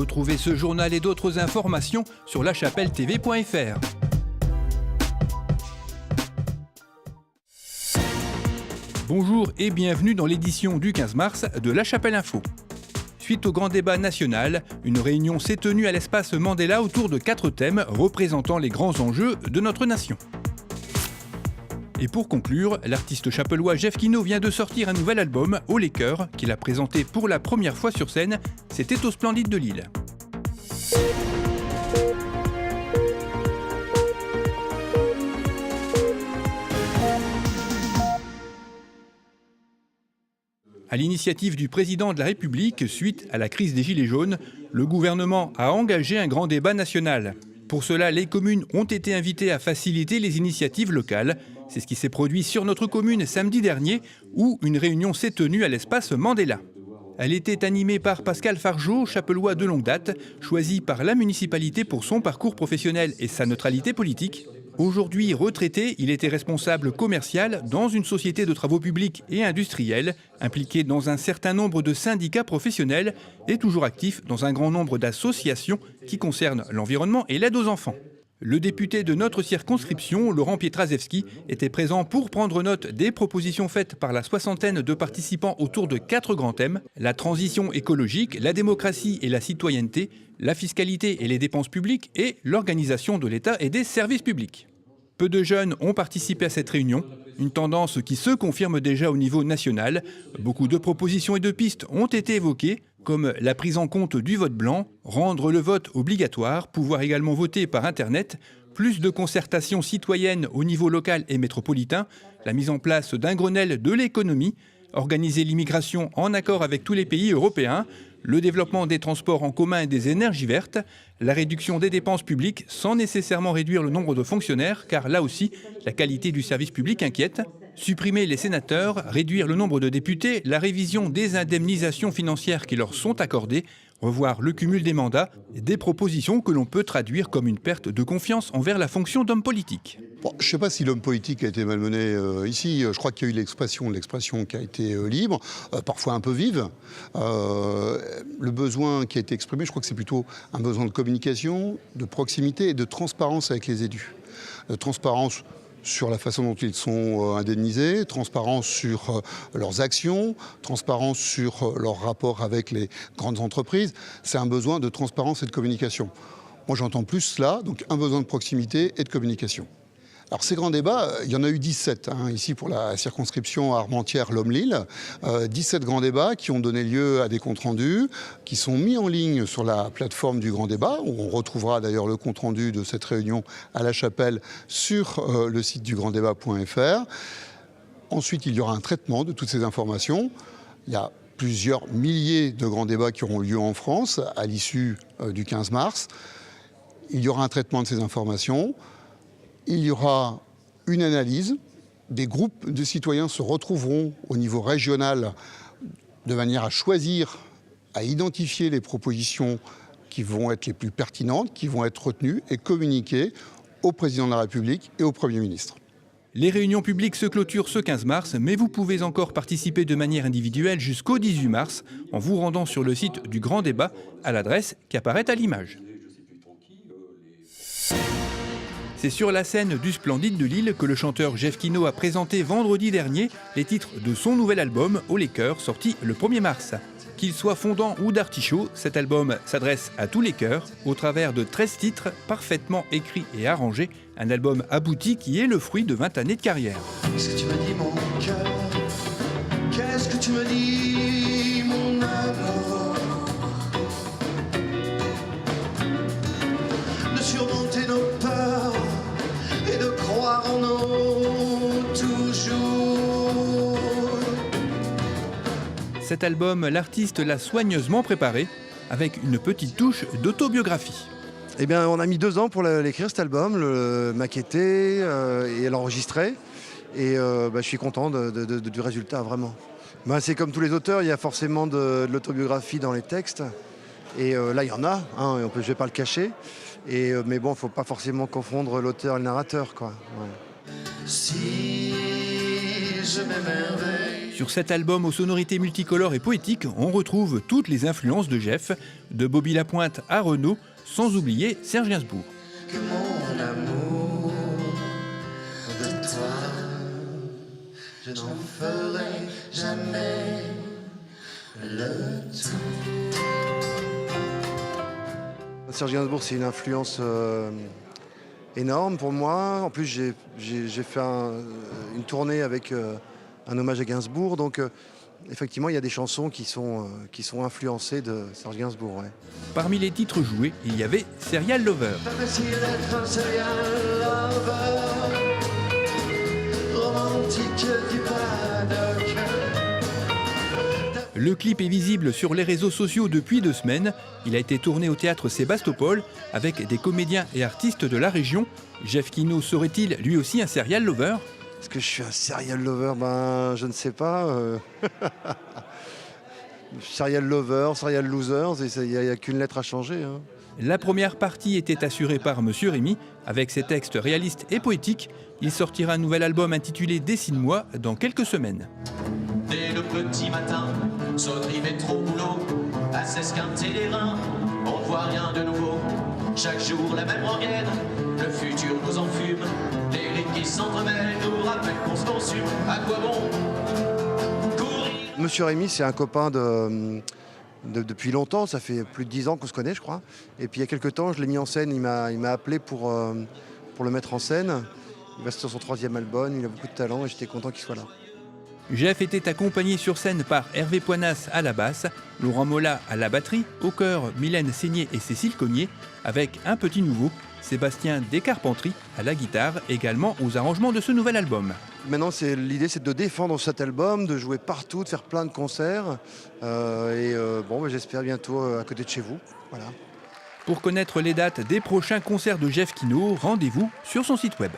Retrouvez ce journal et d'autres informations sur lachapelle-tv.fr. Bonjour et bienvenue dans l'édition du 15 mars de La Chapelle Info. Suite au grand débat national, une réunion s'est tenue à l'espace Mandela autour de 4 thèmes représentant les grands enjeux de notre nation. Et pour conclure, l'artiste chapellois Jeff Kino vient de sortir un nouvel album, Haut les cœurs, qu'il a présenté pour la première fois sur scène. C'était au Splendide de Lille. À l'initiative du président de la République, suite à la crise des Gilets jaunes, le gouvernement a engagé un grand débat national. Pour cela, les communes ont été invitées à faciliter les initiatives locales. C'est ce qui s'est produit sur notre commune samedi dernier, où une réunion s'est tenue à l'espace Mandela. Elle était animée par Pascal Fargeot, chapellois de longue date, choisi par la municipalité pour son parcours professionnel et sa neutralité politique. Aujourd'hui retraité, il était responsable commercial dans une société de travaux publics et industriels, impliqué dans un certain nombre de syndicats professionnels et toujours actif dans un grand nombre d'associations qui concernent l'environnement et l'aide aux enfants. Le député de notre circonscription, Laurent Pietraszewski, était présent pour prendre note des propositions faites par la soixantaine de participants autour de 4 grands thèmes: la transition écologique, la démocratie et la citoyenneté, la fiscalité et les dépenses publiques et l'organisation de l'État et des services publics. Peu de jeunes ont participé à cette réunion, une tendance qui se confirme déjà au niveau national. Beaucoup de propositions et de pistes ont été évoquées, comme la prise en compte du vote blanc, rendre le vote obligatoire, pouvoir également voter par Internet, plus de concertation citoyenne au niveau local et métropolitain, la mise en place d'un Grenelle de l'économie, organiser l'immigration en accord avec tous les pays européens, le développement des transports en commun et des énergies vertes, la réduction des dépenses publiques sans nécessairement réduire le nombre de fonctionnaires, car là aussi, la qualité du service public inquiète, supprimer les sénateurs, réduire le nombre de députés, la révision des indemnisations financières qui leur sont accordées, revoir le cumul des mandats, des propositions que l'on peut traduire comme une perte de confiance envers la fonction d'homme politique. Bon, je ne sais pas si l'homme politique a été malmené ici. Je crois qu'il y a eu l'expression qui a été libre, parfois un peu vive. Le besoin qui a été exprimé, je crois que c'est plutôt un besoin de communication, de proximité et de transparence avec les élus. De transparence sur la façon dont ils sont indemnisés, transparence sur leurs actions, transparence sur leur rapport avec les grandes entreprises. C'est un besoin de transparence et de communication. Moi, j'entends plus cela, donc un besoin de proximité et de communication. Alors ces grands débats, il y en a eu 17 ici pour la circonscription Armentières-Lomme-Lille. 17 grands débats qui ont donné lieu à des comptes rendus, qui sont mis en ligne sur la plateforme du grand débat, où on retrouvera d'ailleurs le compte rendu de cette réunion à La Chapelle sur le site du granddébat.fr. Ensuite, il y aura un traitement de toutes ces informations. Il y a plusieurs milliers de grands débats qui auront lieu en France à l'issue du 15 mars. Il y aura un traitement de ces informations. Il y aura une analyse, des groupes de citoyens se retrouveront au niveau régional de manière à choisir, à identifier les propositions qui vont être les plus pertinentes, qui vont être retenues et communiquées au président de la République et au Premier ministre. Les réunions publiques se clôturent ce 15 mars, mais vous pouvez encore participer de manière individuelle jusqu'au 18 mars en vous rendant sur le site du Grand Débat à l'adresse qui apparaît à l'image. C'est sur la scène du Splendide de Lille que le chanteur Jeff Kino a présenté vendredi dernier les titres de son nouvel album Haut les cœurs, sorti le 1er mars. Qu'il soit fondant ou d'artichaut, cet album s'adresse à tous les cœurs au travers de 13 titres parfaitement écrits et arrangés. Un album abouti qui est le fruit de 20 années de carrière. Qu'est-ce que tu me dis mon cœur? Qu'est-ce que tu me dis mon amour? De surmonter nos peurs et de croire en nous toujours. Cet album, l'artiste l'a soigneusement préparé avec une petite touche d'autobiographie. Eh bien, on a mis 2 ans pour l'écrire cet album, le maqueter et l'enregistrer. Et je suis content du résultat, vraiment. C'est comme tous les auteurs, il y a forcément de l'autobiographie dans les textes. Et là, il y en a, je ne vais pas le cacher. Mais bon, il ne faut pas forcément confondre l'auteur et le narrateur, quoi. Ouais. Si je m'émerveille. Sur cet album aux sonorités multicolores et poétiques, on retrouve toutes les influences de Jeff, de Bobby Lapointe à Renaud, sans oublier Serge Gainsbourg. Que mon amour de toi, je n'en ferai jamais le tout. Serge Gainsbourg, c'est une influence énorme pour moi. En plus, j'ai fait une tournée avec un hommage à Gainsbourg. Donc, effectivement, il y a des chansons qui sont influencées de Serge Gainsbourg. Ouais. Parmi les titres joués, il y avait Serial Lover. Pas facile d'être un serial lover, romantique du paddock. Le clip est visible sur les réseaux sociaux depuis 2 semaines. Il a été tourné au théâtre Sébastopol avec des comédiens et artistes de la région. Jeff Kino serait-il lui aussi un serial lover? Est-ce que je suis un serial lover? Ben, je ne sais pas. Serial lover, serial losers, il n'y a qu'une lettre à changer. Hein. La première partie était assurée par Monsieur Rémy. Avec ses textes réalistes et poétiques, il sortira un nouvel album intitulé Dessine-moi dans quelques semaines. Dès le petit matin, sauterie, métro, boulot, à s'esquinter les reins, on ne voit rien de nouveau. Chaque jour la même rengaine, le futur nous enfume, les lignes qui s'entremêlent nous rappellent qu'on se consume. À quoi bon courir? Monsieur Rémy, c'est un copain depuis longtemps, ça fait plus de 10 ans qu'on se connaît, je crois. Et puis il y a quelques temps, je l'ai mis en scène, il m'a appelé pour le mettre en scène. Il va sur son 3e album, il a beaucoup de talent et j'étais content qu'il soit là. Jeff était accompagné sur scène par Hervé Poinas à la basse, Laurent Mola à la batterie, au chœur Mylène Seigné et Cécile Cognier, avec un petit nouveau, Sébastien Descarpentries à la guitare, également aux arrangements de ce nouvel album. Maintenant, l'idée, c'est de défendre cet album, de jouer partout, de faire plein de concerts. J'espère bientôt à côté de chez vous. Voilà. Pour connaître les dates des prochains concerts de Jeff Kino, rendez-vous sur son site web.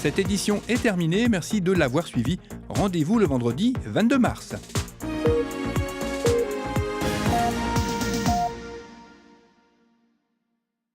Cette édition est terminée, merci de l'avoir suivi. Rendez-vous le vendredi 22 mars.